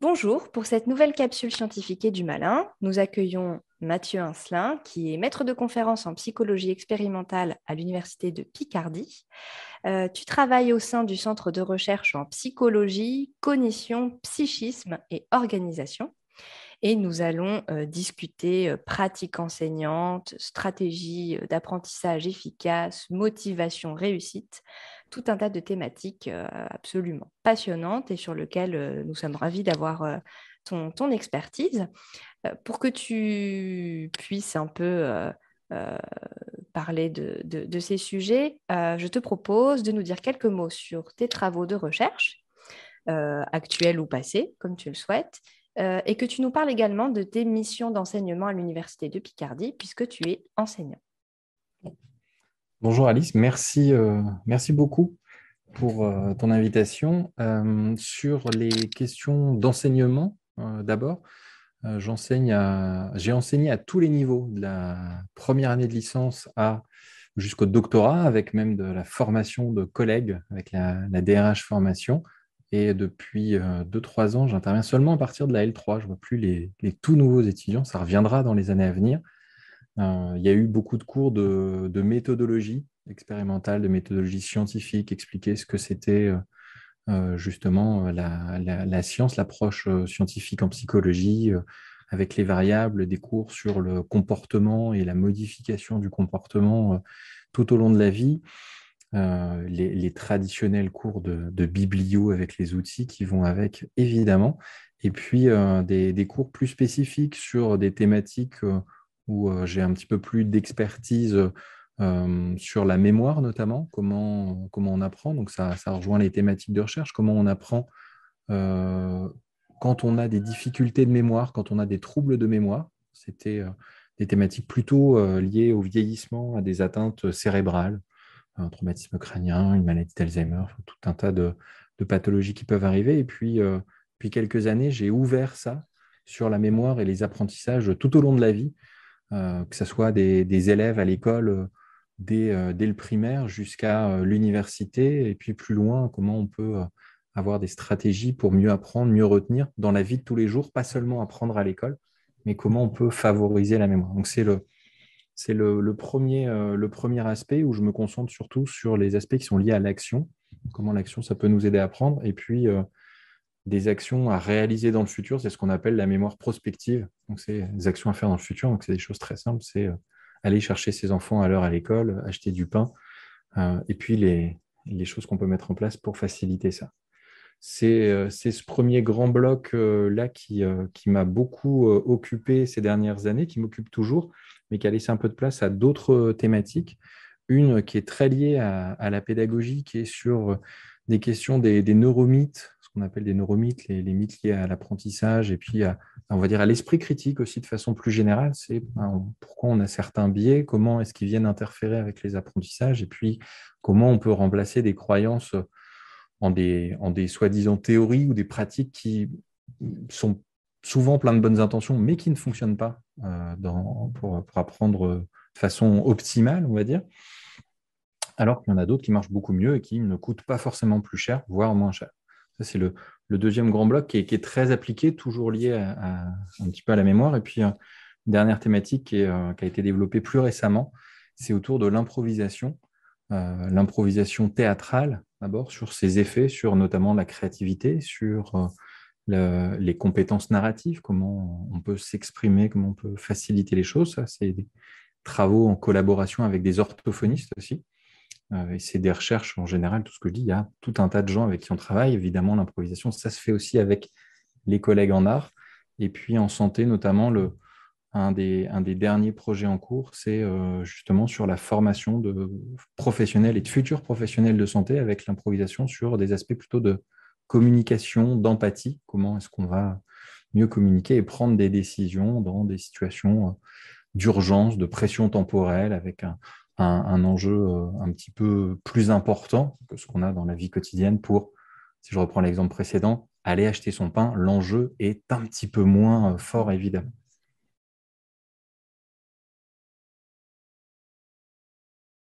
Bonjour, pour cette nouvelle capsule scientifique et du malin, nous accueillons Mathieu Incelin, qui est maître de conférence en psychologie expérimentale à l'Université de Picardie. Tu travailles au sein du Centre de recherche en psychologie, cognition, psychisme et organisation. Et nous allons discuter pratique enseignante, stratégie d'apprentissage efficace, motivation réussite, tout un tas de thématiques absolument passionnantes et sur lesquelles nous sommes ravis d'avoir ton expertise. Pour que tu puisses un peu euh, parler de ces sujets, je te propose de nous dire quelques mots sur tes travaux de recherche actuels ou passés, comme tu le souhaites, et que tu nous parles également de tes missions d'enseignement à l'Université de Picardie, puisque tu es enseignant. Bonjour Alice, merci beaucoup pour ton invitation. Sur les questions d'enseignement, d'abord, j'ai enseigné à tous les niveaux, de la première année de licence jusqu'au doctorat, avec même de la formation de collègues, avec la DRH formation. Et depuis 2-3 ans, j'interviens seulement à partir de la L3. Je ne vois plus les tout nouveaux étudiants, ça reviendra dans les années à venir. Il y a eu beaucoup de cours de méthodologie expérimentale, de méthodologie scientifique, expliquer ce que c'était justement la science, l'approche scientifique en psychologie, avec les variables, des cours sur le comportement et la modification du comportement tout au long de la vie, les traditionnels cours de biblio avec les outils qui vont avec, évidemment, et puis des cours plus spécifiques sur des thématiques où j'ai un petit peu plus d'expertise sur la mémoire notamment, comment on apprend. Donc ça rejoint les thématiques de recherche, comment on apprend euh, quand on a des difficultés de mémoire, quand on a des troubles de mémoire. C'était des thématiques plutôt liées au vieillissement, à des atteintes cérébrales, un traumatisme crânien, une maladie d'Alzheimer, enfin, tout un tas de pathologies qui peuvent arriver. Et puis, depuis quelques années, j'ai ouvert ça sur la mémoire et les apprentissages tout au long de la vie, que ce soit des élèves à l'école dès le primaire jusqu'à l'université, et puis plus loin, comment on peut avoir des stratégies pour mieux apprendre, mieux retenir dans la vie de tous les jours, pas seulement apprendre à l'école, mais comment on peut favoriser la mémoire. Donc le premier aspect où je me concentre surtout sur les aspects qui sont liés à l'action, comment l'action, ça peut nous aider à apprendre, et puis des actions à réaliser dans le futur, c'est ce qu'on appelle la mémoire prospective. Donc, c'est des actions à faire dans le futur, donc c'est des choses très simples, c'est aller chercher ses enfants à l'heure à l'école, acheter du pain, et puis les choses qu'on peut mettre en place pour faciliter ça. C'est ce premier grand bloc là qui m'a beaucoup occupé ces dernières années, qui m'occupe toujours, mais qui a laissé un peu de place à d'autres thématiques. Une qui est très liée à la pédagogie, qui est sur des questions des neuromythes, ce qu'on appelle des neuromythes, les mythes liés à l'apprentissage, et puis on va dire à l'esprit critique aussi de façon plus générale. C'est pourquoi on a certains biais, comment est-ce qu'ils viennent interférer avec les apprentissages, et puis comment on peut remplacer des croyances en des soi-disant théories ou des pratiques qui sont souvent plein de bonnes intentions, mais qui ne fonctionnent pas pour apprendre de façon optimale, on va dire, alors qu'il y en a d'autres qui marchent beaucoup mieux et qui ne coûtent pas forcément plus cher, voire moins cher. Ça, c'est le deuxième grand bloc qui est très appliqué, toujours lié un petit peu à la mémoire. Et puis, une dernière thématique qui a été développée plus récemment, c'est autour de l'improvisation théâtrale, d'abord, sur ses effets, sur notamment la créativité, sur les compétences narratives, comment on peut s'exprimer, comment on peut faciliter les choses. Ça, c'est des travaux en collaboration avec des orthophonistes aussi. Et c'est des recherches en général, tout ce que je dis, il y a tout un tas de gens avec qui on travaille. Évidemment, l'improvisation, ça se fait aussi avec les collègues en art. Et puis en santé, notamment, un des derniers projets en cours, c'est justement sur la formation de professionnels et de futurs professionnels de santé avec l'improvisation sur des aspects plutôt de communication, d'empathie. Comment est-ce qu'on va mieux communiquer et prendre des décisions dans des situations d'urgence, de pression temporelle, avec un enjeu un petit peu plus important que ce qu'on a dans la vie quotidienne pour, si je reprends l'exemple précédent, aller acheter son pain, l'enjeu est un petit peu moins fort, évidemment.